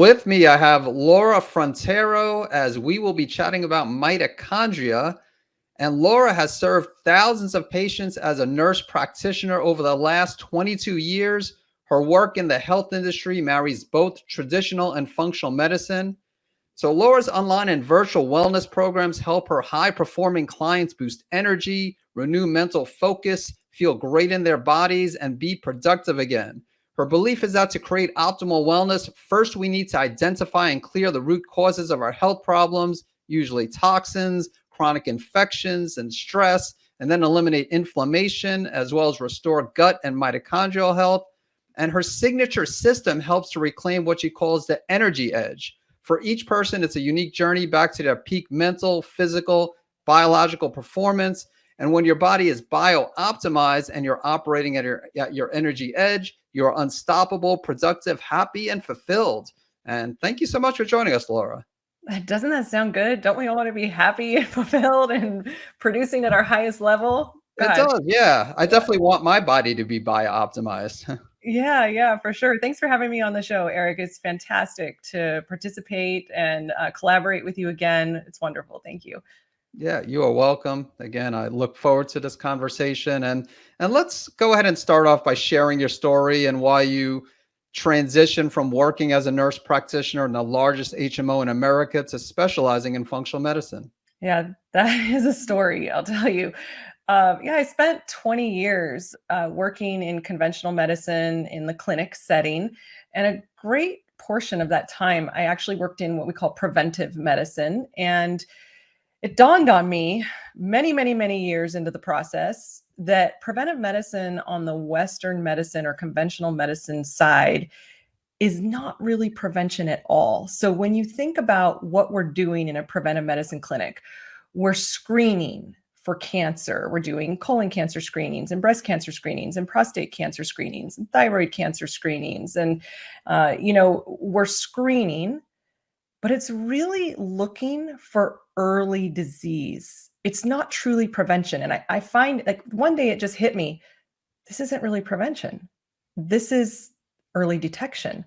with me, I have Laura Frontiero as we will be chatting about mitochondria. And Laura has served thousands of patients as a nurse practitioner over the last 22 years. Her work in the health industry marries both traditional and functional medicine. So Laura's online and virtual wellness programs help her high-performing clients boost energy, renew mental focus, feel great in their bodies, and be productive again. Her belief is that to create optimal wellness, first we need to identify and clear the root causes of our health problems, usually toxins, chronic infections, and stress, and then eliminate inflammation, as well as restore gut and mitochondrial health. And her signature system helps to reclaim what she calls the energy edge. For each person, it's a unique journey back to their peak mental, physical, biological performance. And when your body is bio-optimized and you're operating at your energy edge, you're unstoppable, productive, happy, and fulfilled. And thank you so much for joining us, Laura. Doesn't that sound good? Don't we all want to be happy and fulfilled and producing at our highest level? It Gosh. does, yeah. I definitely want my body to be bio-optimized. Yeah, for sure. Thanks for having me on the show, Eric. It's fantastic to participate and collaborate with you again. It's wonderful. Thank you. Yeah, you are welcome. Again, I look forward to this conversation. And let's go ahead and start off by sharing your story and why you transitioned from working as a nurse practitioner in the largest HMO in America to specializing in functional medicine. Yeah, that is a story, I'll tell you. I spent 20 years working in conventional medicine in the clinic setting. And a great portion of that time, I actually worked in what we call preventive medicine. And it dawned on me many, many, many years into the process that preventive medicine on the Western medicine or conventional medicine side is not really prevention at all. So when you think about what we're doing in a preventive medicine clinic, we're screening for cancer. We're doing colon cancer screenings and breast cancer screenings and prostate cancer screenings and thyroid cancer screenings. And, we're screening, but it's really looking for early disease. It's not truly prevention. And I find like one day it just hit me, this isn't really prevention. This is early detection.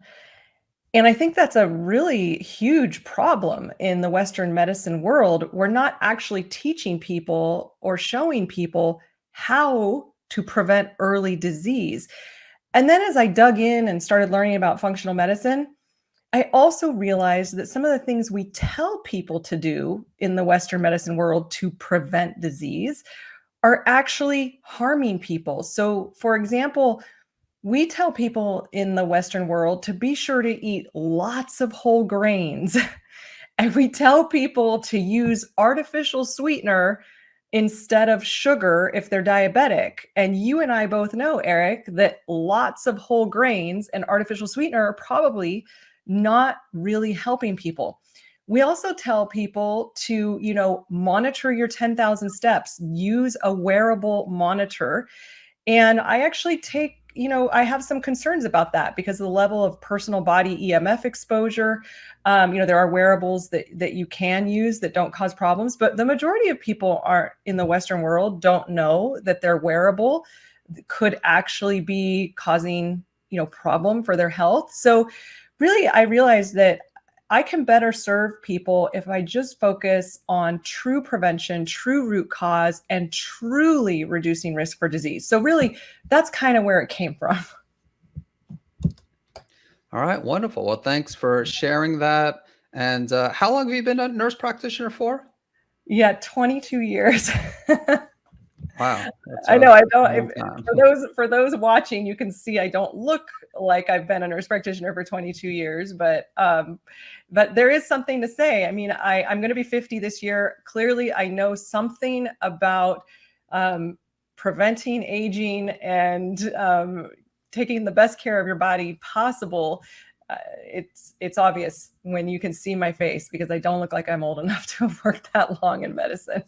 And I think that's a really huge problem in the Western medicine world. We're not actually teaching people or showing people how to prevent early disease. And then as I dug in and started learning about functional medicine, I also realized that some of the things we tell people to do in the Western medicine world to prevent disease are actually harming people. So, for example, we tell people in the Western world to be sure to eat lots of whole grains. And we tell people to use artificial sweetener instead of sugar if they're diabetic. And you and I both know, Eric, that lots of whole grains and artificial sweetener are probably not really helping people. We also tell people to, monitor your 10,000 steps, use a wearable monitor. And I actually I have some concerns about that because of the level of personal body EMF exposure. There are wearables that you can use that don't cause problems, but the majority of people in the Western world don't know that their wearable could actually be causing, problem for their health. So really, I realized that I can better serve people if I just focus on true prevention, true root cause, and truly reducing risk for disease. So really, that's kind of where it came from. All right, wonderful. Well, thanks for sharing that. And how long have you been a nurse practitioner for? Yeah, 22 years. Wow. I know. I don't. Long time. For those watching, you can see I don't look like I've been a nurse practitioner for 22 years, but there is something to say. I mean, I'm going to be 50 this year. Clearly, I know something about preventing aging and taking the best care of your body possible. It's obvious when you can see my face because I don't look like I'm old enough to have worked that long in medicine.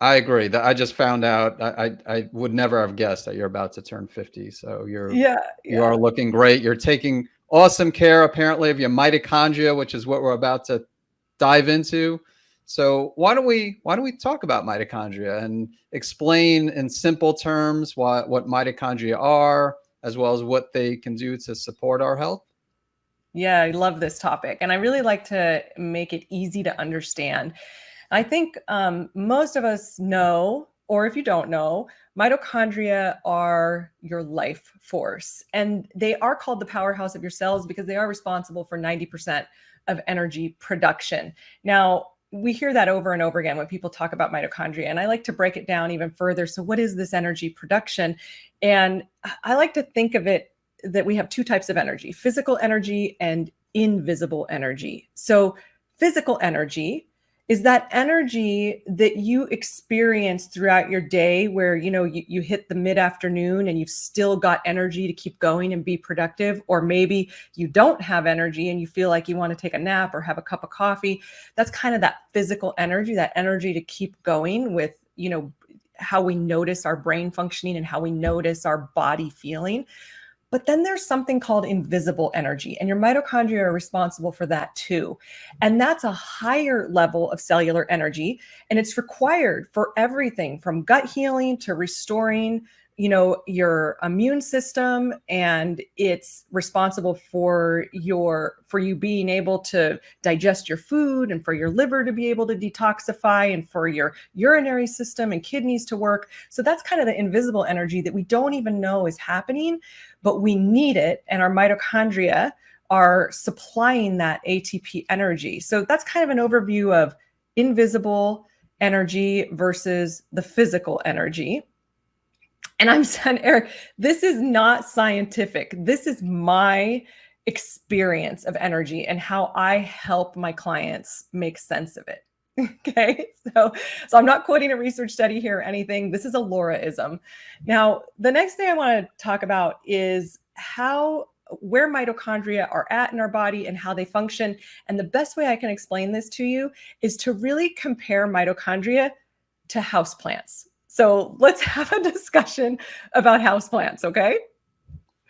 I agree. That I just found out. I would never have guessed that you're about to turn 50. So you are looking great. You're taking awesome care, apparently, of your mitochondria, which is what we're about to dive into. So why don't we talk about mitochondria and explain in simple terms what mitochondria are, as well as what they can do to support our health? Yeah, I love this topic. And I really like to make it easy to understand. I think most of us know, or if you don't know, mitochondria are your life force. And they are called the powerhouse of your cells because they are responsible for 90% of energy production. Now, we hear that over and over again when people talk about mitochondria. And I like to break it down even further. So, what is this energy production? And I like to think of it that we have two types of energy: physical energy and invisible energy. So, physical energy is that energy that you experience throughout your day where you hit the mid-afternoon and you've still got energy to keep going and be productive, or maybe you don't have energy and you feel like you want to take a nap or have a cup of coffee. That's kind of that physical energy, that energy to keep going with how we notice our brain functioning and how we notice our body feeling. But then there's something called invisible energy, and your mitochondria are responsible for that too. And that's a higher level of cellular energy, and it's required for everything from gut healing to restoring, your immune system, and it's responsible for you being able to digest your food and for your liver to be able to detoxify and for your urinary system and kidneys to work. So that's kind of the invisible energy that we don't even know is happening, but we need it, and our mitochondria are supplying that ATP energy. So that's kind of an overview of invisible energy versus the physical energy. And I'm saying, Eric, this is not scientific. This is my experience of energy and how I help my clients make sense of it. Okay. So I'm not quoting a research study here or anything. This is a Lauraism. Now, the next thing I want to talk about is where mitochondria are at in our body and how they function. And the best way I can explain this to you is to really compare mitochondria to houseplants. So let's have a discussion about houseplants, okay?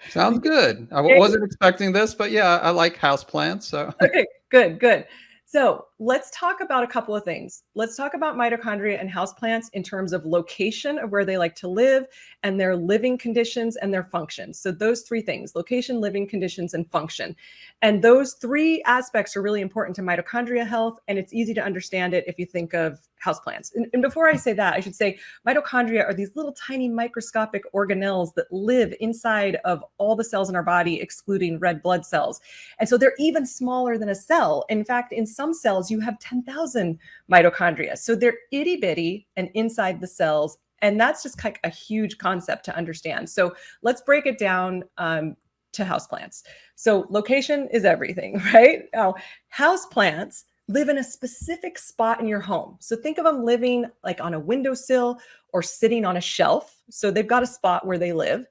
Sounds good. I Okay. wasn't expecting this, but yeah, I like houseplants. So Okay, good. So let's talk about a couple of things. Let's talk about mitochondria and houseplants in terms of location of where they like to live and their living conditions and their functions. So those three things: location, living conditions, and function. And those three aspects are really important to mitochondria health, and it's easy to understand it if you think of houseplants. And before I say that, I should say mitochondria are these little tiny microscopic organelles that live inside of all the cells in our body, excluding red blood cells. And so they're even smaller than a cell. In fact, in some cells, you have 10,000 mitochondria. So they're itty bitty and inside the cells. And that's just like a huge concept to understand. So let's break it down to houseplants. So location is everything, right? Now, houseplants live in a specific spot in your home. So think of them living like on a windowsill or sitting on a shelf. So they've got a spot where they live.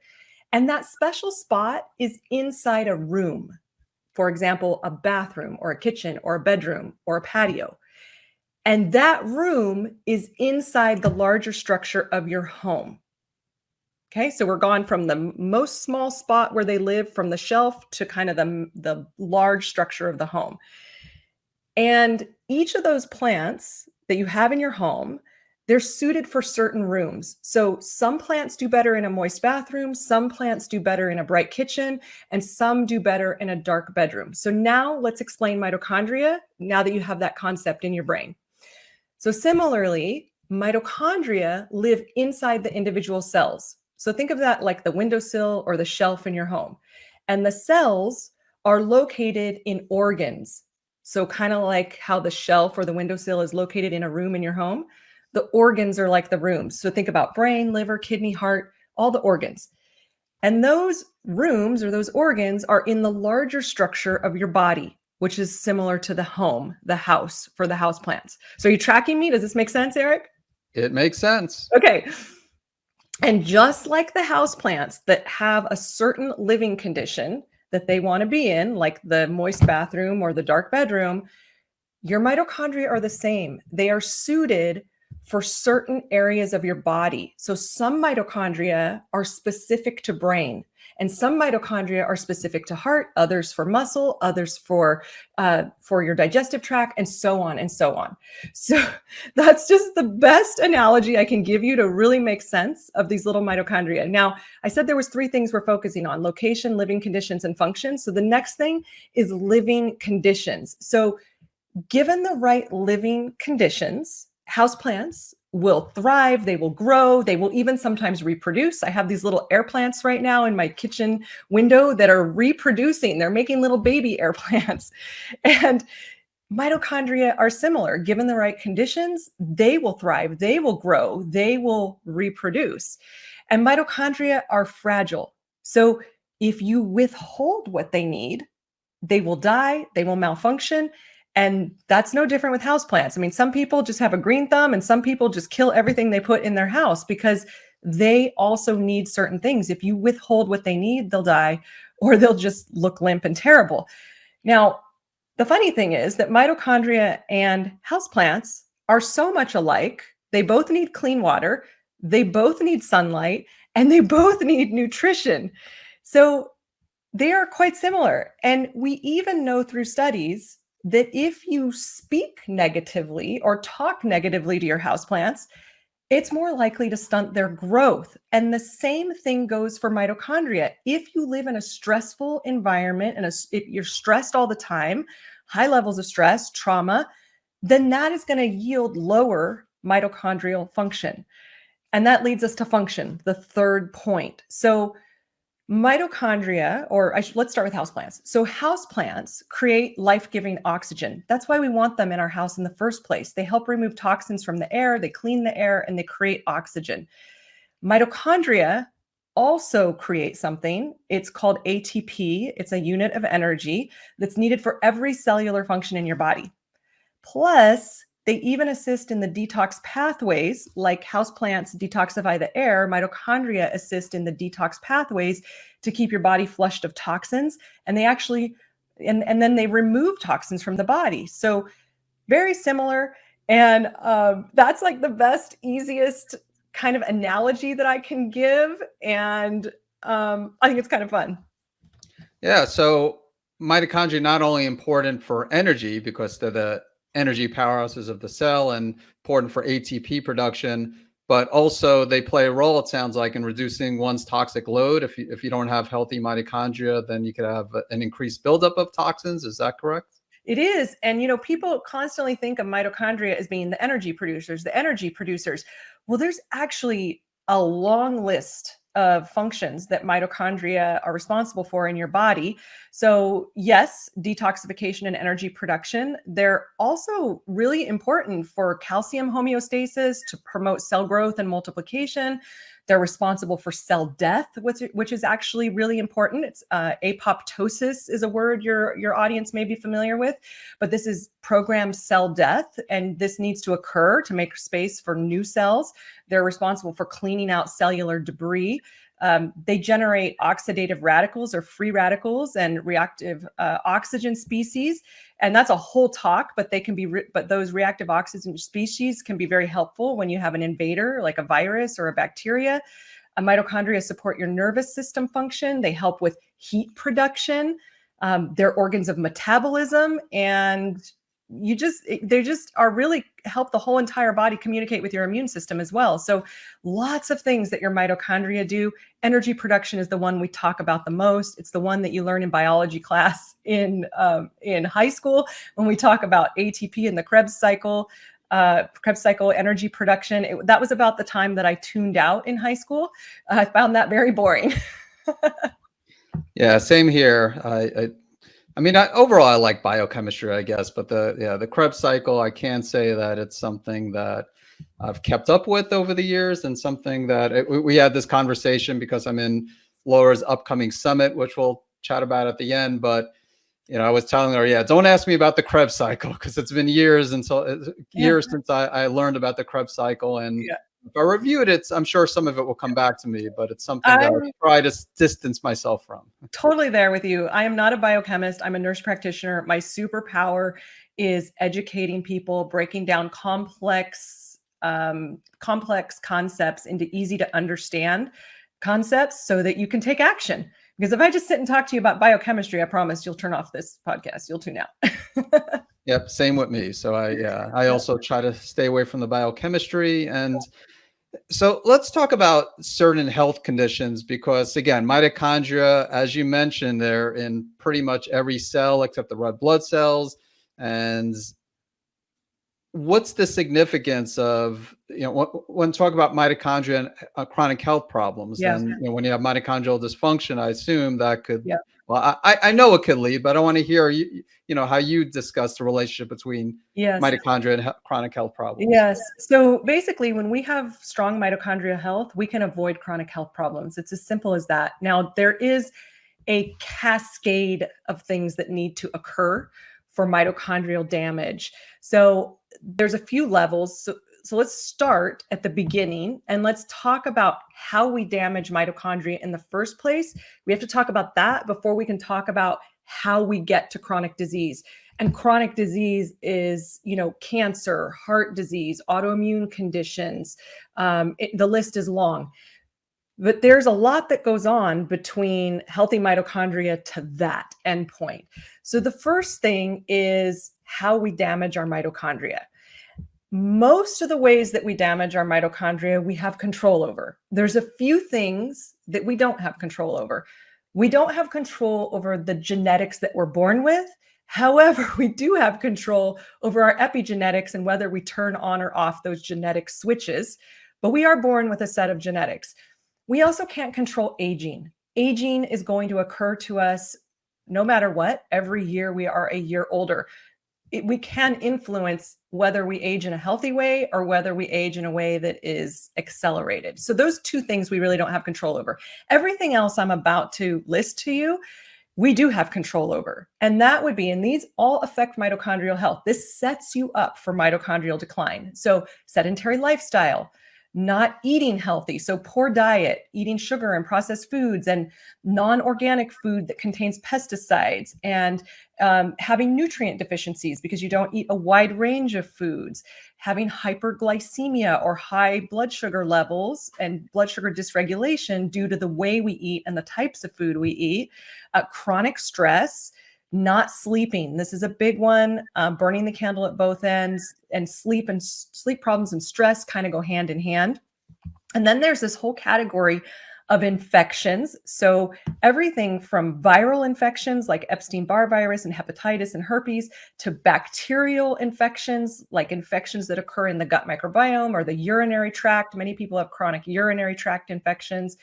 And that special spot is inside a room. For example, a bathroom or a kitchen or a bedroom or a patio. And that room is inside the larger structure of your home. Okay, so we're gone from the most small spot where they live, from the shelf, to kind of the large structure of the home. And each of those plants that you have in your home, they're suited for certain rooms. So some plants do better in a moist bathroom, some plants do better in a bright kitchen, and some do better in a dark bedroom. So now let's explain mitochondria, now that you have that concept in your brain. So similarly, mitochondria live inside the individual cells. So think of that like the windowsill or the shelf in your home. And the cells are located in organs. So kind of like how the shelf or the windowsill is located in a room in your home, the organs are like the rooms. So think about brain, liver, kidney, heart, all the organs. And those rooms or those organs are in the larger structure of your body, which is similar to the home, the house for the house plants. So are you tracking me? Does this make sense, Eric? it makes sense. Okay. And just like the house plants that have a certain living condition that they want to be in, like the moist bathroom or the dark bedroom, your mitochondria are the same. They are suited for certain areas of your body. So some mitochondria are specific to brain, And some mitochondria are specific to heart, others for muscle, others for your digestive tract, and so on and so on. So that's just the best analogy I can give you to really make sense of these little mitochondria. Now, I said there was 3 things we're focusing on: location, living conditions, and function. So the next thing is living conditions. So given the right living conditions, houseplants will thrive, they will grow, they will even sometimes reproduce. I have these little air plants right now in my kitchen window that are reproducing. They're making little baby air plants. And mitochondria are similar. Given the right conditions, they will thrive, they will grow, they will reproduce. And mitochondria are fragile. So if you withhold what they need, they will die, they will malfunction. And that's no different with houseplants. I mean, some people just have a green thumb and some people just kill everything they put in their house because they also need certain things. If you withhold what they need, they'll die or they'll just look limp and terrible. Now, the funny thing is that mitochondria and houseplants are so much alike. They both need clean water, they both need sunlight, and they both need nutrition. So they are quite similar. And we even know through studies that if you speak negatively or talk negatively to your houseplants, it's more likely to stunt their growth. And the same thing goes for mitochondria. If you live in a stressful environment and if you're stressed all the time, high levels of stress, trauma, then that is going to yield lower mitochondrial function. And that leads us to function, the third point. So mitochondria, let's start with houseplants. So houseplants create life-giving oxygen. That's why we want them in our house in the first place. They help remove toxins from the air, they clean the air, and they create oxygen. Mitochondria also create something. It's called ATP. It's a unit of energy that's needed for every cellular function in your body. Plus, they even assist in the detox pathways, like houseplants detoxify the air. Mitochondria assist in the detox pathways to keep your body flushed of toxins. And they actually, and then they remove toxins from the body. So very similar. And that's like the best, easiest kind of analogy that I can give. And I think it's kind of fun. Yeah. So mitochondria not only important for energy because they're the energy powerhouses of the cell and important for ATP production, but also they play a role, it sounds like, in reducing one's toxic load. If you don't have healthy mitochondria, then you could have an increased buildup of toxins. Is that correct? It is. And, people constantly think of mitochondria as being the energy producers, the energy producers. Well, there's actually a long list of functions that mitochondria are responsible for in your body. So yes, detoxification and energy production. They're also really important for calcium homeostasis, to promote cell growth and multiplication. They're responsible for cell death, which is actually really important. It's apoptosis is a word your audience may be familiar with, but this is programmed cell death, and this needs to occur to make space for new cells. They're responsible for cleaning out cellular debris. They generate oxidative radicals or free radicals and reactive oxygen species. And that's a whole talk, but but those reactive oxygen species can be very helpful when you have an invader like a virus or a bacteria. Mitochondria support your nervous system function. They help with heat production. They're organs of metabolism, and they just are really help the whole entire body communicate with your immune system as well. So lots of things that your mitochondria do. Energy production is the one we talk about the most. It's the one that you learn in biology class in high school when we talk about ATP and the Krebs cycle. Krebs cycle energy production. That was about the time that I tuned out in high school. I found that very boring. Yeah, same here. Overall, I like biochemistry, I guess, but the Krebs cycle, I can say that it's something that I've kept up with over the years, and something that we had this conversation because I'm in Laura's upcoming summit, which we'll chat about at the end. But I was telling her, yeah, don't ask me about the Krebs cycle because it's been years since I learned about the Krebs cycle, and if I reviewed it, I'm sure some of it will come back to me, but it's something that I try to distance myself from. Totally there with you. I am not a biochemist. I'm a nurse practitioner. My superpower is educating people, breaking down complex concepts into easy to understand concepts so that you can take action. Because if I just sit and talk to you about biochemistry, I promise you'll turn off this podcast. You'll tune out. Yep, same with me. So I also try to stay away from the biochemistry. And so let's talk about certain health conditions because again, mitochondria, as you mentioned, they're in pretty much every cell except the red blood cells. And what's the significance of, when talk about mitochondria and chronic health problems, Yeah. then when you have mitochondrial dysfunction, I assume that could, Yeah. well, I know it could lead, but I want to hear how you discuss the relationship between Yes. mitochondria and chronic health problems. Yes. So basically, when we have strong mitochondrial health, we can avoid chronic health problems. It's as simple as that. Now, there is a cascade of things that need to occur for mitochondrial damage. So there's a few levels. So let's start at the beginning and let's talk about how we damage mitochondria in the first place. We have to talk about that before we can talk about how we get to chronic disease. And chronic disease is, cancer, heart disease, autoimmune conditions. The list is long. But there's a lot that goes on between healthy mitochondria to that endpoint. So the first thing is how we damage our mitochondria. Most of the ways that we damage our mitochondria, we have control over. There's a few things that we don't have control over. We don't have control over the genetics that we're born with. However, we do have control over our epigenetics and whether we turn on or off those genetic switches. But we are born with a set of genetics. We also can't control aging. Aging is going to occur to us no matter what. Every year we are a year older. We can influence whether we age in a healthy way or whether we age in a way that is accelerated. So those two things we really don't have control over. Everything else I'm about to list to you, we do have control over. And that would be, and these all affect mitochondrial health. This sets you up for mitochondrial decline. So sedentary lifestyle, not eating healthy. So poor diet, eating sugar and processed foods and non-organic food that contains pesticides, and having nutrient deficiencies because you don't eat a wide range of foods, having hyperglycemia or high blood sugar levels and blood sugar dysregulation due to the way we eat and the types of food we eat, chronic stress, not sleeping. This is a big one, burning the candle at both ends, and sleep problems and stress kind of go hand in hand. And then there's this whole category of infections. So everything from viral infections like Epstein-Barr virus and hepatitis and herpes to bacterial infections like infections that occur in the gut microbiome or the urinary tract. Many people have chronic urinary tract infections.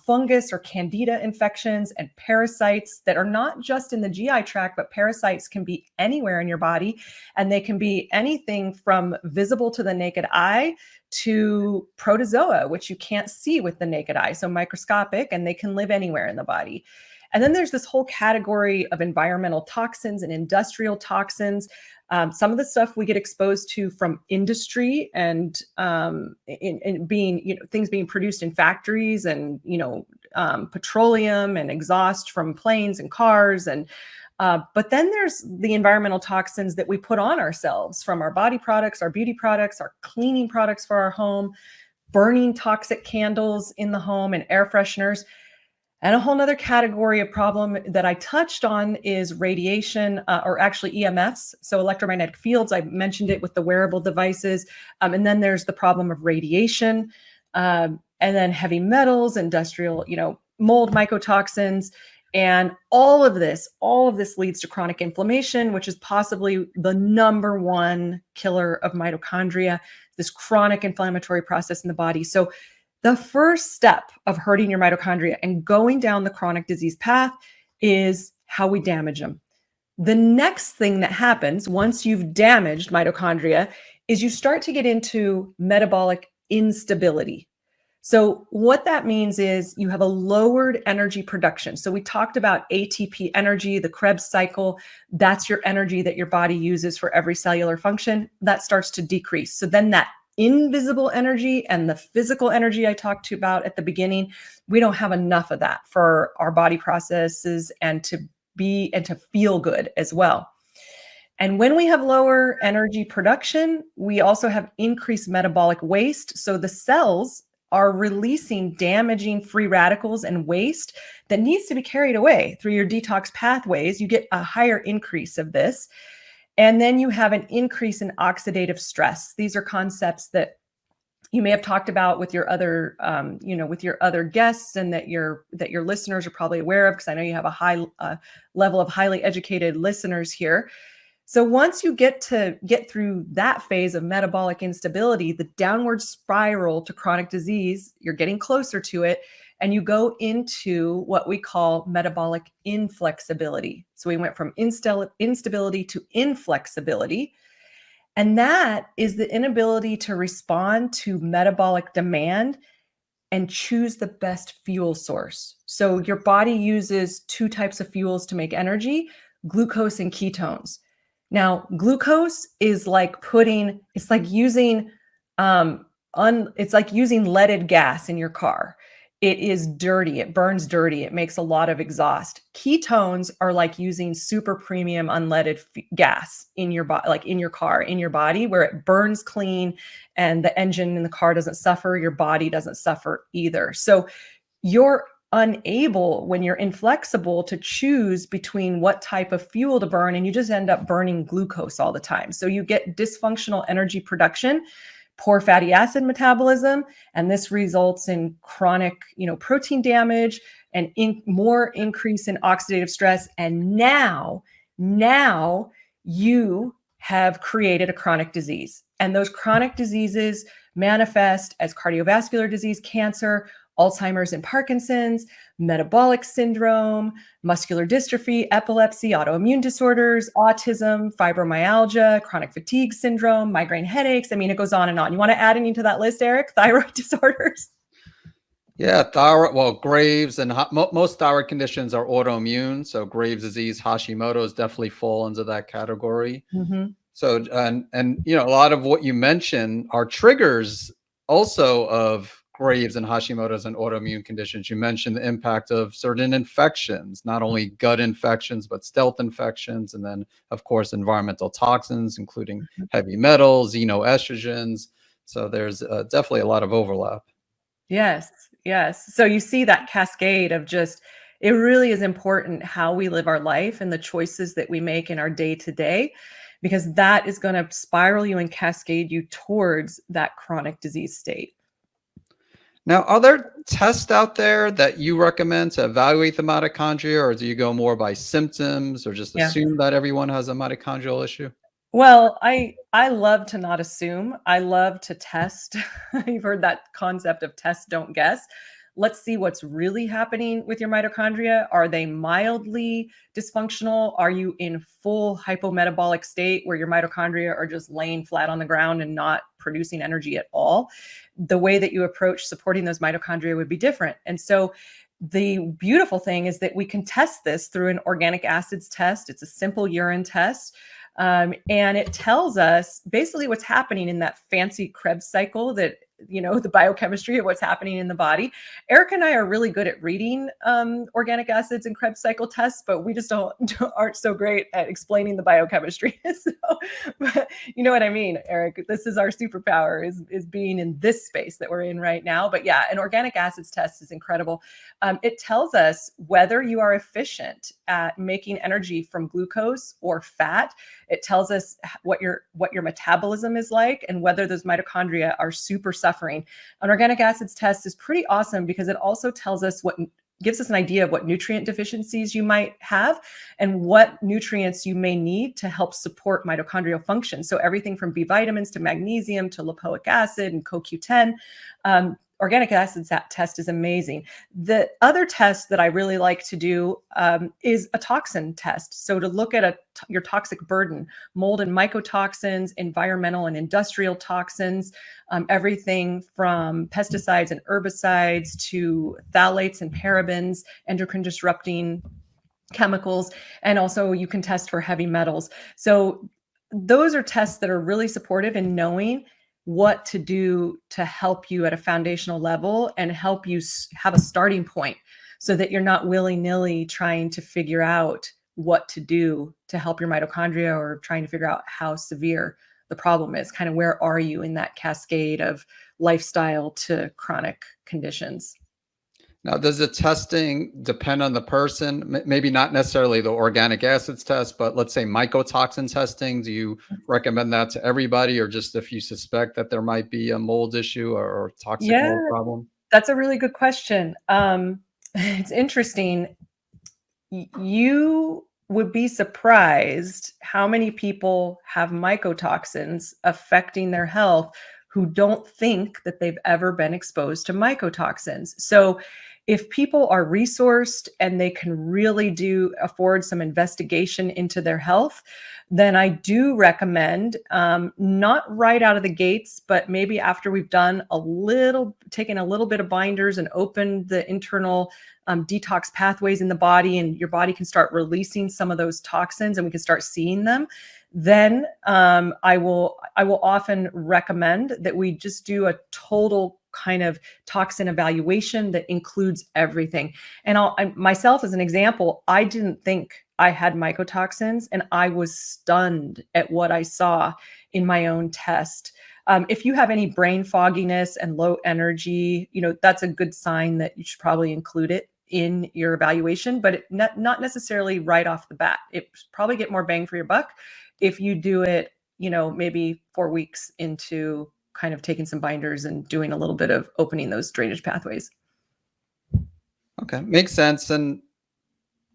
Fungus or candida infections and parasites that are not just in the GI tract, but parasites can be anywhere in your body. And they can be anything from visible to the naked eye to protozoa, which you can't see with the naked eye. So microscopic, and they can live anywhere in the body. And then there's this whole category of environmental toxins and industrial toxins. Some of the stuff we get exposed to from industry and in being, things being produced in factories and, petroleum and exhaust from planes and cars. And but then there's the environmental toxins that we put on ourselves from our body products, our beauty products, our cleaning products for our home, burning toxic candles in the home and air fresheners. And a whole nother category of problem that I touched on is radiation, or actually EMFs. So electromagnetic fields, I mentioned it with the wearable devices. And then there's the problem of radiation, and then heavy metals, industrial, mold mycotoxins. And all of this leads to chronic inflammation, which is possibly the number one killer of mitochondria, this chronic inflammatory process in the body. So the first step of hurting your mitochondria and going down the chronic disease path is how we damage them. The next thing that happens once you've damaged mitochondria is you start to get into metabolic instability. So what that means is you have a lowered energy production. So we talked about ATP energy, the Krebs cycle. That's your energy that your body uses for every cellular function. That starts to decrease. So then that invisible energy and the physical energy I talked to you about at the beginning, we don't have enough of that for our body processes and to feel good as well. And when we have lower energy production, we also have increased metabolic waste. So the cells are releasing damaging free radicals and waste that needs to be carried away through your detox pathways. You get a higher increase of this. And then you have an increase in oxidative stress. These are concepts that you may have talked about with your other, with your other guests, and that your listeners are probably aware of, because I know you have a high level of highly educated listeners here. So once you get through that phase of metabolic instability, the downward spiral to chronic disease, you're getting closer to it, and you go into what we call metabolic inflexibility. So we went from instability to inflexibility. And that is the inability to respond to metabolic demand and choose the best fuel source. So your body uses two types of fuels to make energy: glucose and ketones. Now, glucose is like using leaded gas in your car. It is dirty. It burns dirty. It makes a lot of exhaust. Ketones are like using super premium unleaded gas in your body, like in your car, in your body, where it burns clean and the engine in the car doesn't suffer. Your body doesn't suffer either. So you're unable, when you're inflexible, to choose between what type of fuel to burn, and you just end up burning glucose all the time. So you get dysfunctional energy production, poor fatty acid metabolism, and this results in chronic, protein damage and more increase in oxidative stress. And now you have created a chronic disease, and those chronic diseases manifest as cardiovascular disease, cancer, Alzheimer's and Parkinson's, metabolic syndrome, muscular dystrophy, epilepsy, autoimmune disorders, autism, fibromyalgia, chronic fatigue syndrome, migraine headaches. I mean, it goes on and on. You want to add any to that list, Eric? Thyroid disorders? Yeah, thyroid. Well, Graves and most thyroid conditions are autoimmune. So Graves' disease, Hashimoto's definitely fall into that category. Mm-hmm. So, and a lot of what you mentioned are triggers also of Graves and Hashimoto's and autoimmune conditions. You mentioned the impact of certain infections, not only gut infections, but stealth infections. And then, of course, environmental toxins, including heavy metals, xenoestrogens. So there's definitely a lot of overlap. Yes. So you see that cascade of it really is important how we live our life and the choices that we make in our day to day, because that is going to spiral you and cascade you towards that chronic disease state. Now, are there tests out there that you recommend to evaluate the mitochondria, or do you go more by symptoms, or just assume that everyone has a mitochondrial issue? Well, I love to not assume. I love to test. You've heard that concept of test, don't guess. Let's see what's really happening with your mitochondria. Are they mildly dysfunctional? Are you in full hypometabolic state where your mitochondria are just laying flat on the ground and not producing energy at all? The way that you approach supporting those mitochondria would be different. And so the beautiful thing is that we can test this through an organic acids test. It's a simple urine test. And it tells us basically what's happening in that fancy Krebs cycle, that the biochemistry of what's happening in the body. Eric and I are really good at reading organic acids and Krebs cycle tests, but we just aren't so great at explaining the biochemistry. But you know what I mean, Eric? This is our superpower, is being in this space that we're in right now. But yeah, an organic acids test is incredible. It tells us whether you are efficient at making energy from glucose or fat. It tells us what your metabolism is like, and whether those mitochondria are super suffering. An organic acids test is pretty awesome because it also tells us gives us an idea of what nutrient deficiencies you might have and what nutrients you may need to help support mitochondrial function. So everything from B vitamins to magnesium to lipoic acid and CoQ10. Organic acids test is amazing. The other test that I really like to do is a toxin test. So to look at your toxic burden, mold and mycotoxins, environmental and industrial toxins, everything from pesticides and herbicides to phthalates and parabens, endocrine disrupting chemicals, and also you can test for heavy metals. So those are tests that are really supportive in knowing what to do to help you at a foundational level and help you have a starting point, so that you're not willy-nilly trying to figure out what to do to help your mitochondria, or trying to figure out how severe the problem is. Kind of where are you in that cascade of lifestyle to chronic conditions? Now, does the testing depend on the person? Maybe not necessarily the organic acids test, but let's say mycotoxin testing. Do you recommend that to everybody, or just if you suspect that there might be a mold issue or toxic Yeah, mold problem? that's a really good question. It's interesting. You would be surprised how many people have mycotoxins affecting their health who don't think that they've ever been exposed to mycotoxins. So if people are resourced and they can really do afford some investigation into their health, then I do recommend, not right out of the gates, but maybe after we've done taken a little bit of binders and opened the internal detox pathways in the body, and your body can start releasing some of those toxins and we can start seeing them. Then I will often recommend that we just do a total kind of toxin evaluation that includes everything. And myself as an example, I didn't think I had mycotoxins, and I was stunned at what I saw in my own test. If you have any brain fogginess and low energy, that's a good sign that you should probably include it in your evaluation, but not necessarily right off the bat. It probably get more bang for your buck if you do it, maybe 4 weeks into kind of taking some binders and doing a little bit of opening those drainage pathways. Okay, makes sense. And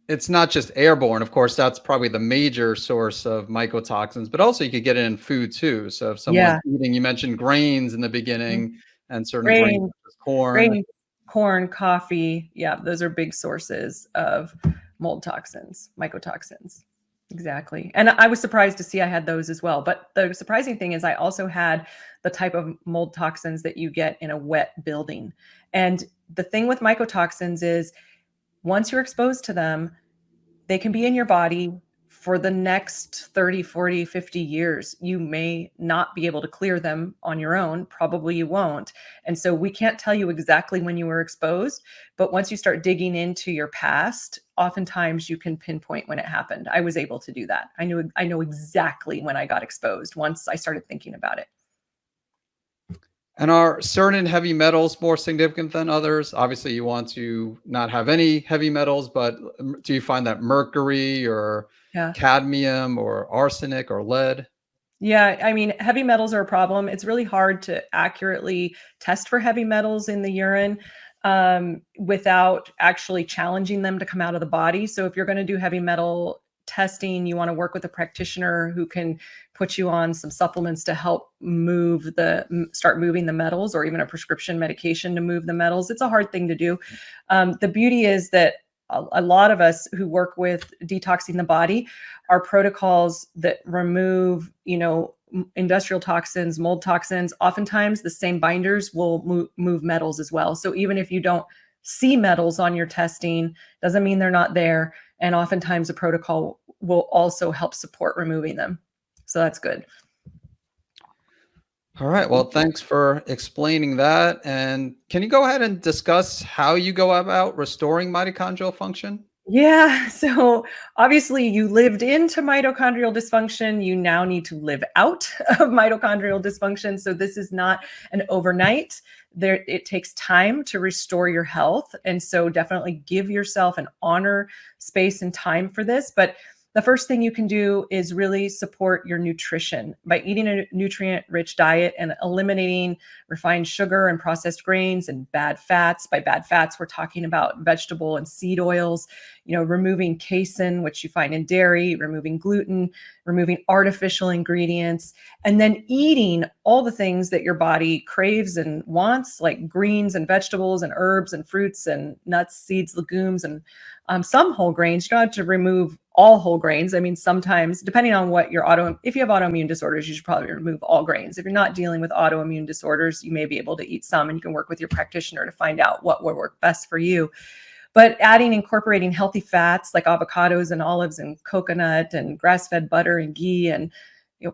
it's not just airborne. Of course, that's probably the major source of mycotoxins, but also you could get it in food too. So if someone's Yeah. eating, you mentioned grains in the Mhm. beginning, and certain grains Grain, such as corn. grain, corn, coffee. Yeah, those are big sources of mold toxins, mycotoxins. Exactly. And I was surprised to see I had those as well. But the surprising thing is I also had the type of mold toxins that you get in a wet building. And the thing with mycotoxins is once you're exposed to them, they can be in your body for the next 30, 40, 50 years. You may not be able to clear them on your own. Probably you won't. And so we can't tell you exactly when you were exposed, but once you start digging into your past, oftentimes you can pinpoint when it happened. I was able to do that. I know exactly when I got exposed once I started thinking about it. And are certain heavy metals more significant than others? Obviously, you want to not have any heavy metals, but do you find that mercury or Yeah. cadmium or arsenic or lead? Yeah, I mean, heavy metals are a problem. It's really hard to accurately test for heavy metals in the urine without actually challenging them to come out of the body. So if you're going to do heavy metal testing, you want to work with a practitioner who can put you on some supplements to help start moving the metals, or even a prescription medication to move the metals. It's a hard thing to do. The beauty is that a lot of us who work with detoxing the body are protocols that remove, industrial toxins, mold toxins. Oftentimes the same binders will move metals as well. So even if you don't see metals on your testing, doesn't mean they're not there. And oftentimes a protocol will also help support removing them. So that's good. All right. Well, thanks for explaining that. And can you go ahead and discuss how you go about restoring mitochondrial function? Yeah. So obviously, you lived into mitochondrial dysfunction. You now need to live out of mitochondrial dysfunction. So this is not an overnight. It takes time to restore your health. And so definitely give yourself an honor space and time for this. But the first thing you can do is really support your nutrition by eating a nutrient-rich diet and eliminating refined sugar and processed grains and bad fats. By bad fats, we're talking about vegetable and seed oils, removing casein, which you find in dairy, removing gluten, removing artificial ingredients, and then eating all the things that your body craves and wants, like greens and vegetables and herbs and fruits and nuts, seeds, legumes, and some whole grains. You don't have to remove all whole grains. I mean, sometimes, depending on what if you have autoimmune disorders, you should probably remove all grains. If you're not dealing with autoimmune disorders, you may be able to eat some, and you can work with your practitioner to find out what will work best for you. But incorporating healthy fats like avocados and olives and coconut and grass-fed butter and ghee and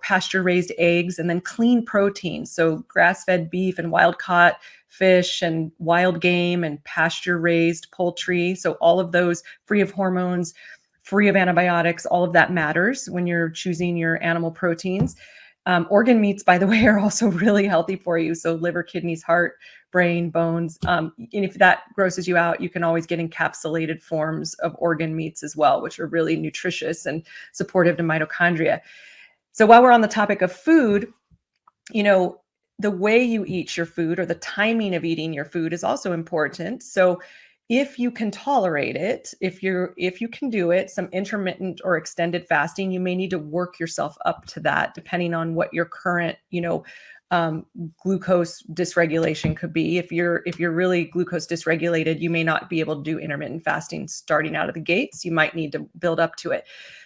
pasture-raised eggs, and then clean protein. So grass-fed beef and wild-caught fish and wild game and pasture-raised poultry. So all of those free of hormones, free of antibiotics, all of that matters when you're choosing your animal proteins. Organ meats, by the way, are also really healthy for you. So liver, kidneys, heart, brain, bones. And if that grosses you out, you can always get encapsulated forms of organ meats as well, which are really nutritious and supportive to mitochondria. So while we're on the topic of food, the way you eat your food or the timing of eating your food is also important. So if you can tolerate it, if you can do it, some intermittent or extended fasting, you may need to work yourself up to that, depending on what your current, glucose dysregulation could be. If you're really glucose dysregulated, you may not be able to do intermittent fasting starting out of the gates. You might need to build up to it.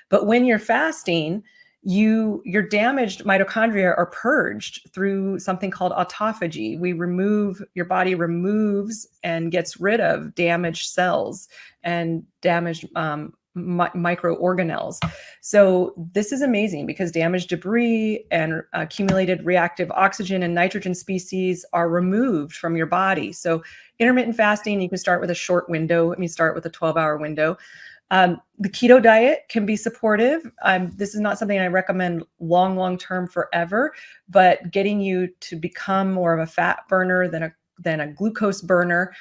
But when you're fasting, your damaged mitochondria are purged through something called autophagy. Your body removes and gets rid of damaged cells and damaged microorganelles. So this is amazing because damaged debris and accumulated reactive oxygen and nitrogen species are removed from your body. So intermittent fasting, you can start with a short window. Start with a 12-hour window. The keto diet can be supportive. This is not something I recommend long-term forever, but getting you to become more of a fat burner than a glucose burner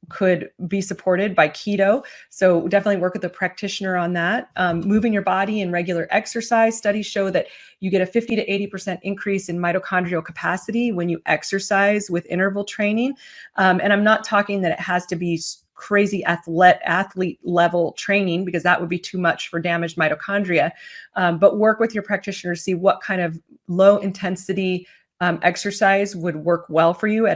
could be supported by keto. So definitely work with a practitioner on that. Moving your body and regular exercise. Studies show that you get a 50 to 80% increase in mitochondrial capacity when you exercise with interval training. And I'm not talking that it has to be crazy athlete level training, because that would be too much for damaged mitochondria. But work with your practitioner to see what kind of low intensity exercise would work well for you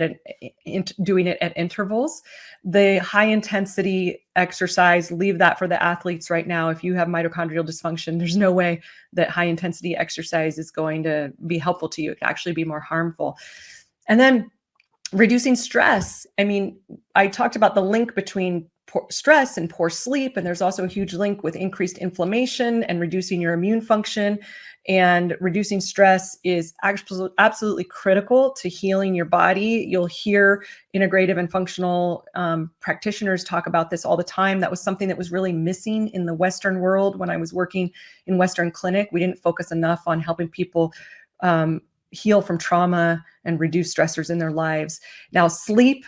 doing it at intervals. The high intensity exercise, leave that for the athletes right now. If you have mitochondrial dysfunction, there's no way that high intensity exercise is going to be helpful to you. It can actually be more harmful. And then reducing stress. I talked about the link between poor stress and poor sleep, and there's also a huge link with increased inflammation and reducing your immune function. And reducing stress is absolutely critical to healing your body. You'll hear integrative and functional practitioners talk about this all the time. That was something that was really missing in the Western world when I was working in Western clinic. We didn't focus enough on helping people heal from trauma and reduce stressors in their lives. Now, sleep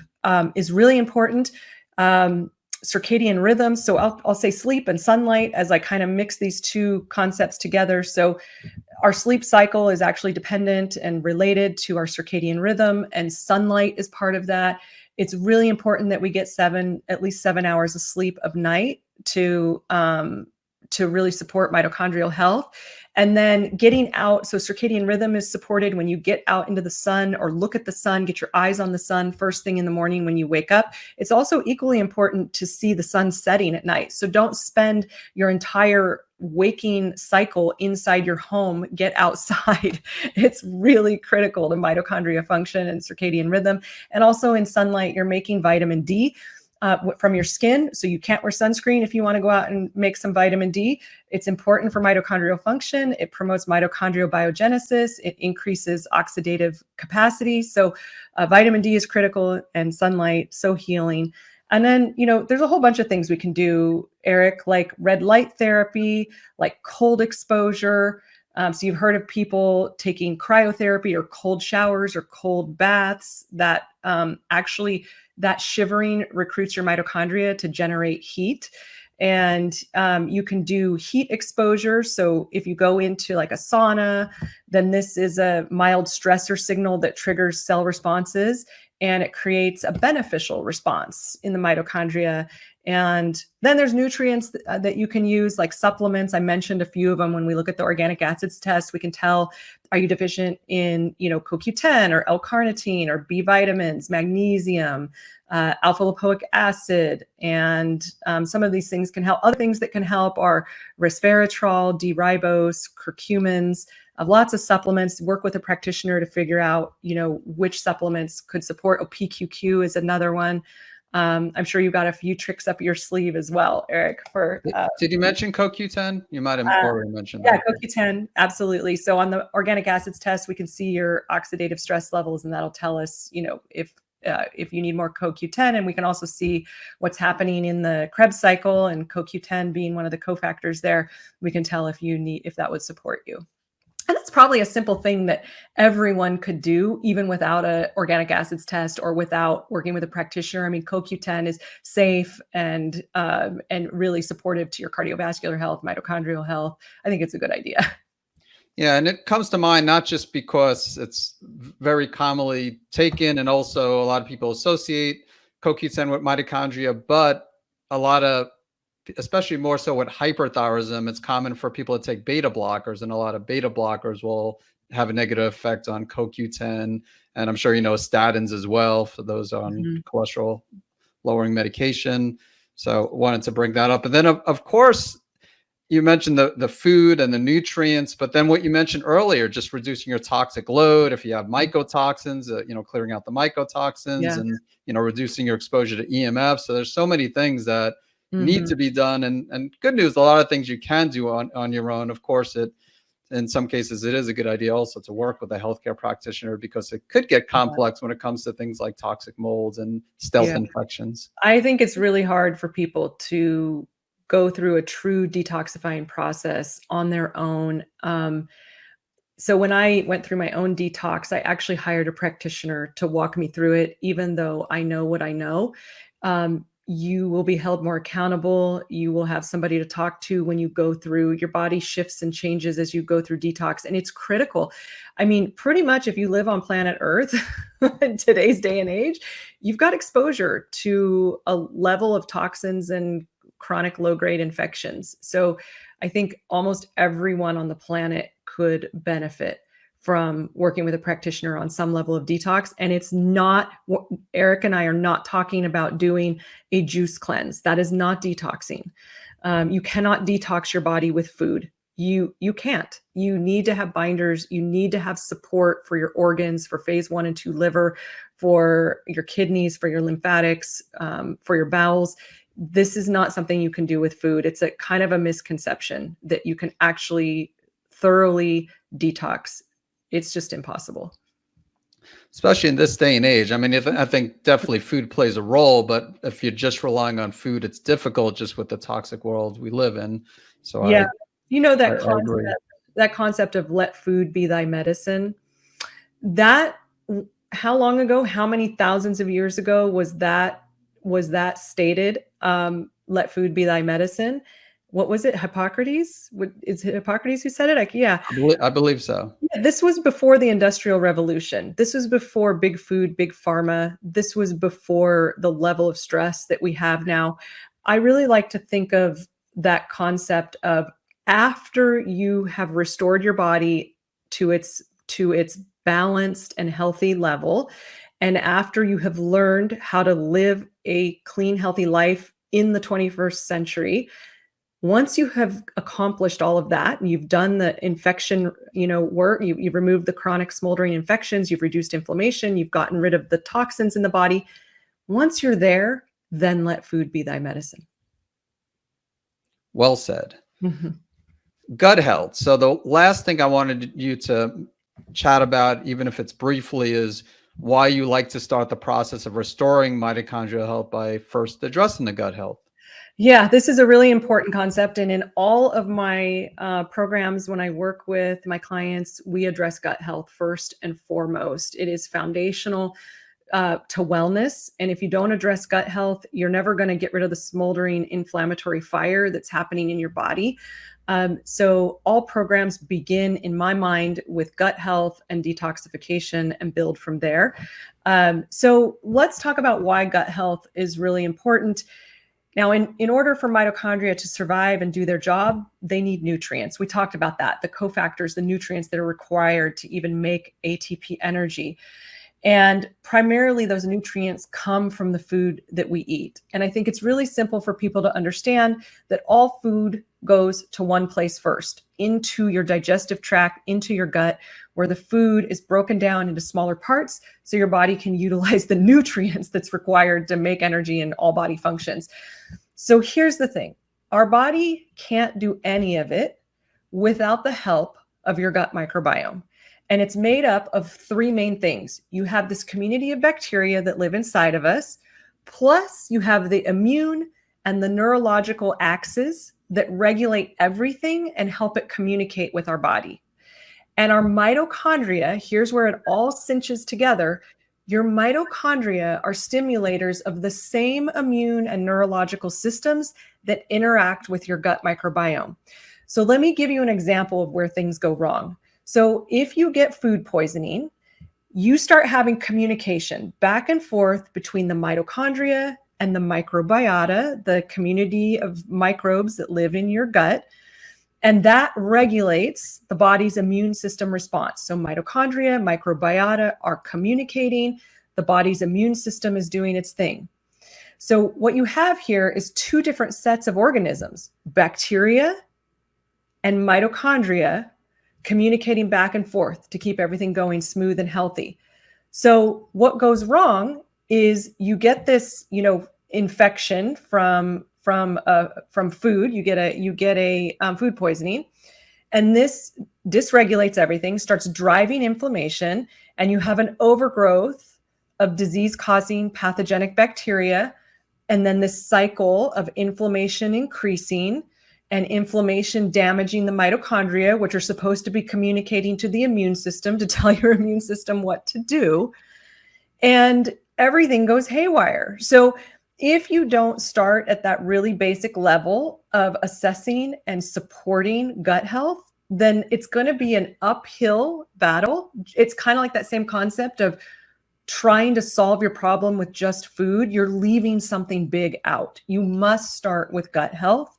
is really important. Circadian rhythms. So I'll say sleep and sunlight as I kind of mix these two concepts together. So our sleep cycle is actually dependent and related to our circadian rhythm, and sunlight is part of that. It's really important that we get at least 7 hours of sleep of night to really support mitochondrial health. And then getting out, so circadian rhythm is supported when you get out into the sun or look at the sun, get your eyes on the sun first thing in the morning when you wake up. It's also equally important to see the sun setting at night. So don't spend your entire waking cycle inside your home. Get outside. It's really critical to mitochondria function and circadian rhythm. And also in sunlight, you're making vitamin D from your skin. So you can't wear sunscreen if you want to go out and make some vitamin D. It's important for mitochondrial function. It promotes mitochondrial biogenesis. It increases oxidative capacity. So vitamin D is critical, and sunlight, so healing. And then, there's a whole bunch of things we can do, Eric, like red light therapy, like cold exposure. So you've heard of people taking cryotherapy or cold showers or cold baths that actually that shivering recruits your mitochondria to generate heat. And you can do heat exposure. So if you go into like a sauna, then this is a mild stressor signal that triggers cell responses, and it creates a beneficial response in the mitochondria. And then there's nutrients that you can use, like supplements. I mentioned a few of them. When we look at the organic acids test, we can tell, are you deficient in, CoQ10 or L-carnitine or B vitamins, magnesium, alpha lipoic acid, and some of these things can help. Other things that can help are resveratrol, D-ribose, curcumins. Lots of supplements. Work with a practitioner to figure out, which supplements could support. PQQ is another one. I'm sure you've got a few tricks up your sleeve as well, Eric. Did you mention CoQ10? You might have already mentioned that. Yeah, CoQ10, absolutely. So on the organic acids test, we can see your oxidative stress levels, and that'll tell us, if you need more CoQ10. And we can also see what's happening in the Krebs cycle, and CoQ10 being one of the cofactors there. We can tell if that would support you. And that's probably a simple thing that everyone could do, even without a organic acids test or without working with a practitioner. I mean, CoQ10 is safe and really supportive to your cardiovascular health, mitochondrial health. I think it's a good idea. Yeah, and it comes to mind not just because it's very commonly taken, and also a lot of people associate CoQ10 with mitochondria, but a lot of, especially more so with hyperthyroidism, it's common for people to take beta blockers, and a lot of beta blockers will have a negative effect on CoQ10. And I'm sure you know statins as well for those on Mhm. cholesterol lowering medication. So wanted to bring that up. And then of course, you mentioned the food and the nutrients, but then what you mentioned earlier, just reducing your toxic load. If you have mycotoxins, clearing out the mycotoxins, Yeah. and reducing your exposure to EMF. So there's so many things that need Mhm. to be done, and good news, a lot of things you can do on your own. Of course, it in some cases it is a good idea also to work with a healthcare practitioner, because it could get Yeah. complex when it comes to things like toxic molds and stealth Yeah. infections. I think it's really hard for people to go through a true detoxifying process on their own. So when I went through my own detox, I actually hired a practitioner to walk me through it, even though I know what I know. You will be held more accountable. You will have somebody to talk to when you go through. Your body shifts and changes as you go through detox, and it's critical. I mean, pretty much if you live on planet Earth in today's day and age, you've got exposure to a level of toxins and chronic low-grade infections. So I think almost everyone on the planet could benefit from working with a practitioner on some level of detox. And it's not, Eric and I are not talking about doing a juice cleanse. That is not detoxing. You cannot detox your body with food. You can't. You need to have binders. You need to have support for your organs, for phase 1 and 2 liver, for your kidneys, for your lymphatics, for your bowels. This is not something you can do with food. It's a kind of a misconception that you can actually thoroughly detox. It's just impossible. Especially in this day and age. I mean, if I think definitely food plays a role, but if you're just relying on food, it's difficult just with the toxic world we live in. So Yeah. You know I agree. that concept of let food be thy medicine. That how long ago, how many thousands of years ago was that stated? Let food be thy medicine. What was it? Hippocrates? Is it Hippocrates who said it? Like, yeah. I believe so. Yeah, this was before the Industrial Revolution. This was before big food, big pharma. This was before the level of stress that we have now. I really like to think of that concept of after you have restored your body to its balanced and healthy level, and after you have learned how to live a clean, healthy life in the 21st century, once you have accomplished all of that and you've done the infection, work, you've removed the chronic smoldering infections, you've reduced inflammation, you've gotten rid of the toxins in the body. Once you're there, then let food be thy medicine. Well said. Mhm. Gut health. So the last thing I wanted you to chat about, even if it's briefly, is why you like to start the process of restoring mitochondrial health by first addressing the gut health. Yeah, this is a really important concept. And in all of my programs, when I work with my clients, we address gut health first and foremost. It is foundational to wellness. And if you don't address gut health, you're never going to get rid of the smoldering inflammatory fire that's happening in your body. So all programs begin, in my mind, with gut health and detoxification and build from there. So let's talk about why gut health is really important. Now, in order for mitochondria to survive and do their job, they need nutrients. We talked about that, the cofactors, the nutrients that are required to even make ATP energy. And primarily those nutrients come from the food that we eat. And I think it's really simple for people to understand that all food goes to one place first, into your digestive tract, into your gut, where the food is broken down into smaller parts so your body can utilize the nutrients that's required to make energy in all body functions. So here's the thing. Our body can't do any of it without the help of your gut microbiome. And it's made up of three main things. You have this community of bacteria that live inside of us, plus you have the immune and the neurological axes that regulate everything and help it communicate with our body. And our mitochondria, here's where it all cinches together. Your mitochondria are stimulators of the same immune and neurological systems that interact with your gut microbiome. So let me give you an example of where things go wrong. So if you get food poisoning, you start having communication back and forth between the mitochondria and the microbiota, the community of microbes that live in your gut. And that regulates the body's immune system response. So mitochondria, microbiota are communicating. The body's immune system is doing its thing. So what you have here is two different sets of organisms, bacteria and mitochondria, communicating back and forth to keep everything going smooth and healthy. So what goes wrong is you get this, infection from food. You get a food poisoning, and this dysregulates everything, starts driving inflammation, and you have an overgrowth of disease-causing pathogenic bacteria, and then this cycle of inflammation increasing and inflammation damaging the mitochondria, which are supposed to be communicating to the immune system to tell your immune system what to do. And everything goes haywire. So if you don't start at that really basic level of assessing and supporting gut health, then it's going to be an uphill battle. It's kind of like that same concept of trying to solve your problem with just food. You're leaving something big out. You must start with gut health.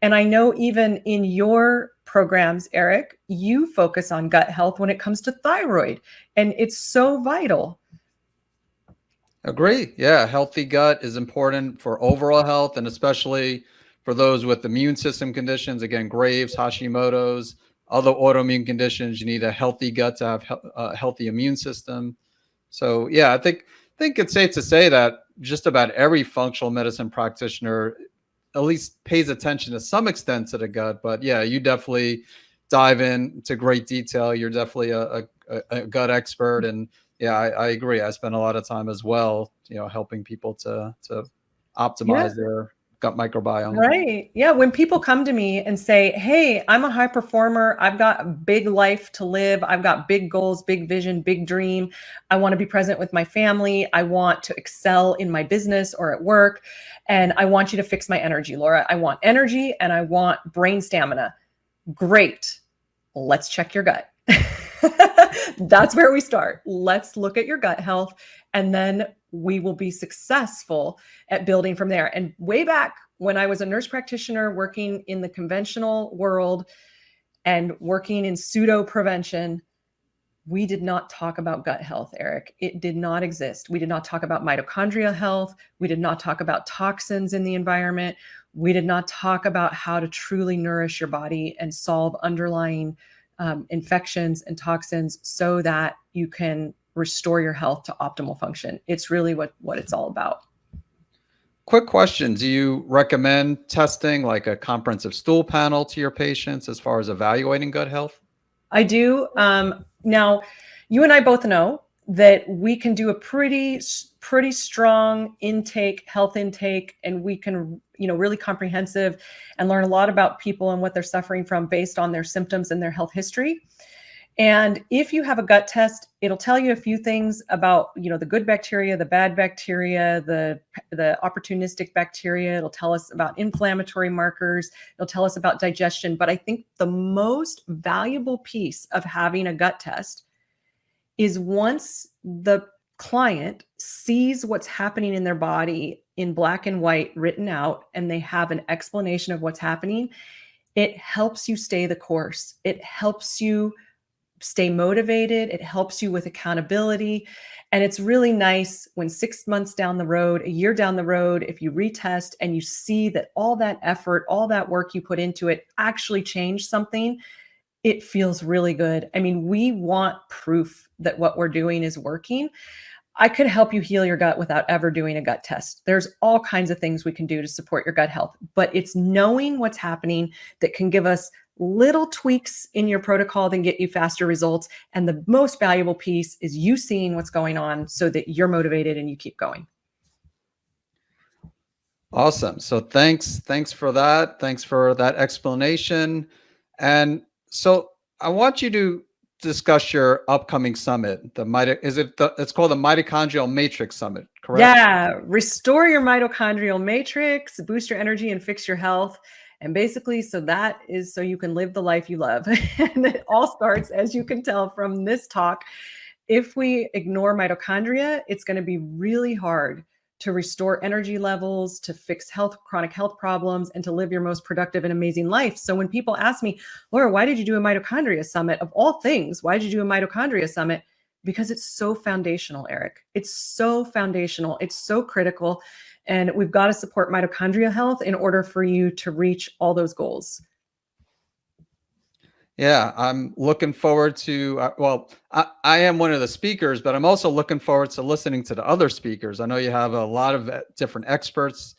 And I know even in your programs, Eric, you focus on gut health when it comes to thyroid, and it's so vital. Agree. Yeah, healthy gut is important for overall health, and especially for those with immune system conditions. Again, Graves, Hashimoto's, other autoimmune conditions. You need a healthy gut to have a healthy immune system. So, yeah, I think it's safe to say that just about every functional medicine practitioner at least pays attention to some extent to the gut. But yeah, you definitely dive into great detail. You're definitely a gut expert, and yeah, I agree. I spend a lot of time as well, helping people to optimize their gut microbiome. Right. Yeah. When people come to me and say, hey, I'm a high performer, I've got a big life to live, I've got big goals, big vision, big dream. I want to be present with my family. I want to excel in my business or at work. And I want you to fix my energy, Laura. I want energy and I want brain stamina. Great. Let's check your gut. That's where we start. Let's look at your gut health, and then we will be successful at building from there. And way back when I was a nurse practitioner working in the conventional world and working in pseudo prevention, we did not talk about gut health, Eric. It did not exist. We did not talk about mitochondrial health. We did not talk about toxins in the environment. We did not talk about how to truly nourish your body and solve underlying infections and toxins so that you can restore your health to optimal function. It's really what it's all about. Quick question. Do you recommend testing like a comprehensive stool panel to your patients as far as evaluating gut health? I do. Now, you and I both know that we can do a pretty strong health intake, and we can, really comprehensive and learn a lot about people and what they're suffering from based on their symptoms and their health history. And if you have a gut test, it'll tell you a few things about, the good bacteria, the bad bacteria, the opportunistic bacteria. It'll tell us about inflammatory markers. It'll tell us about digestion. But I think the most valuable piece of having a gut test is once the client sees what's happening in their body in black and white written out, and they have an explanation of what's happening, it helps you stay the course. It helps you stay motivated. It helps you with accountability. And it's really nice when 6 months down the road, a year down the road, if you retest and you see that all that effort, all that work you put into it actually changed something, it feels really good. I mean, we want proof that what we're doing is working. I could help you heal your gut without ever doing a gut test. There's all kinds of things we can do to support your gut health, but it's knowing what's happening that can give us little tweaks in your protocol that get you faster results. And the most valuable piece is you seeing what's going on so that you're motivated and you keep going. Awesome. So thanks for that. Thanks for that explanation. And so I want you to discuss your upcoming summit. It's called the Mitochondrial Matrix Summit, correct? Yeah, restore your mitochondrial matrix, boost your energy, and fix your health. And basically, so that is so you can live the life you love. And it all starts, as you can tell from this talk, if we ignore mitochondria, it's going to be really hard to restore energy levels, to fix chronic health problems, and to live your most productive and amazing life. So when people ask me, Laura, why did you do a mitochondria summit? Of all things, why did you do a mitochondria summit? Because it's so foundational, Eric. It's so foundational. It's so critical. And we've got to support mitochondrial health in order for you to reach all those goals. Yeah, I'm looking forward to, I am one of the speakers, but I'm also looking forward to listening to the other speakers. I know you have a lot of different experts,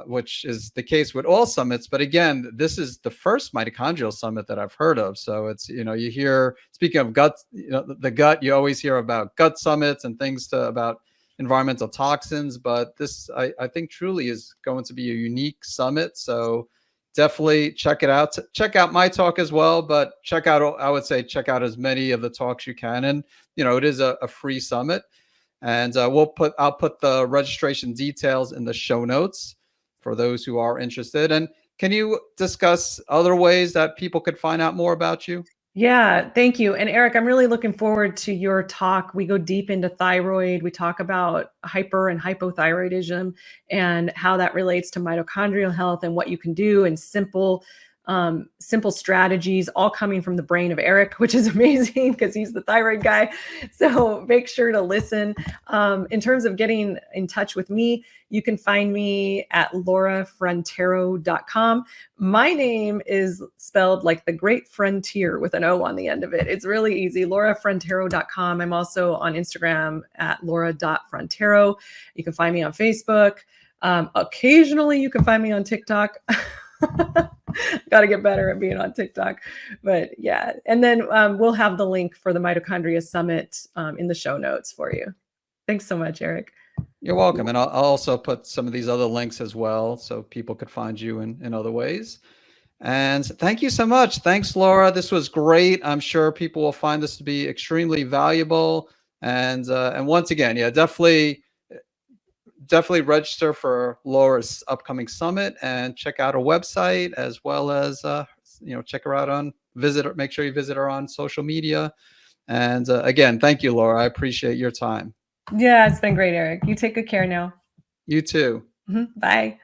which is the case with all summits. But again, this is the first mitochondrial summit that I've heard of. So it's, you hear, speaking of gut, the gut, you always hear about gut summits and things about environmental toxins. But this, I think, truly is going to be a unique summit. So definitely check it out. Check out my talk as well, but I would say check out as many of the talks you can. And, it is a free summit. And I'll put the registration details in the show notes for those who are interested. And can you discuss other ways that people could find out more about you? Yeah, thank you. And Eric, I'm really looking forward to your talk. We go deep into thyroid. We talk about hyper and hypothyroidism and how that relates to mitochondrial health and what you can do, and simple strategies, all coming from the brain of Eric, which is amazing because he's the thyroid guy. So make sure to listen. In terms of getting in touch with me, you can find me at laurafrontiero.com. My name is spelled like the great frontier with an O on the end of it. It's really easy, laurafrontiero.com. I'm also on Instagram at laura.frontiero. You can find me on Facebook. Occasionally you can find me on TikTok. Got to get better at being on TikTok. But yeah, and then we'll have the link for the Mitochondria Summit in the show notes for you. Thanks so much, Eric. You're welcome. And I'll also put some of these other links as well so people could find you in other ways. And thank you so much. Thanks, Laura. This was great. I'm sure people will find this to be extremely valuable. And once again, yeah, definitely register for Laura's upcoming summit and check out her website, as well as check her out make sure you visit her on social media. And again, thank you, Laura. I appreciate your time. Yeah, it's been great, Eric. You take good care now. You too. Bye.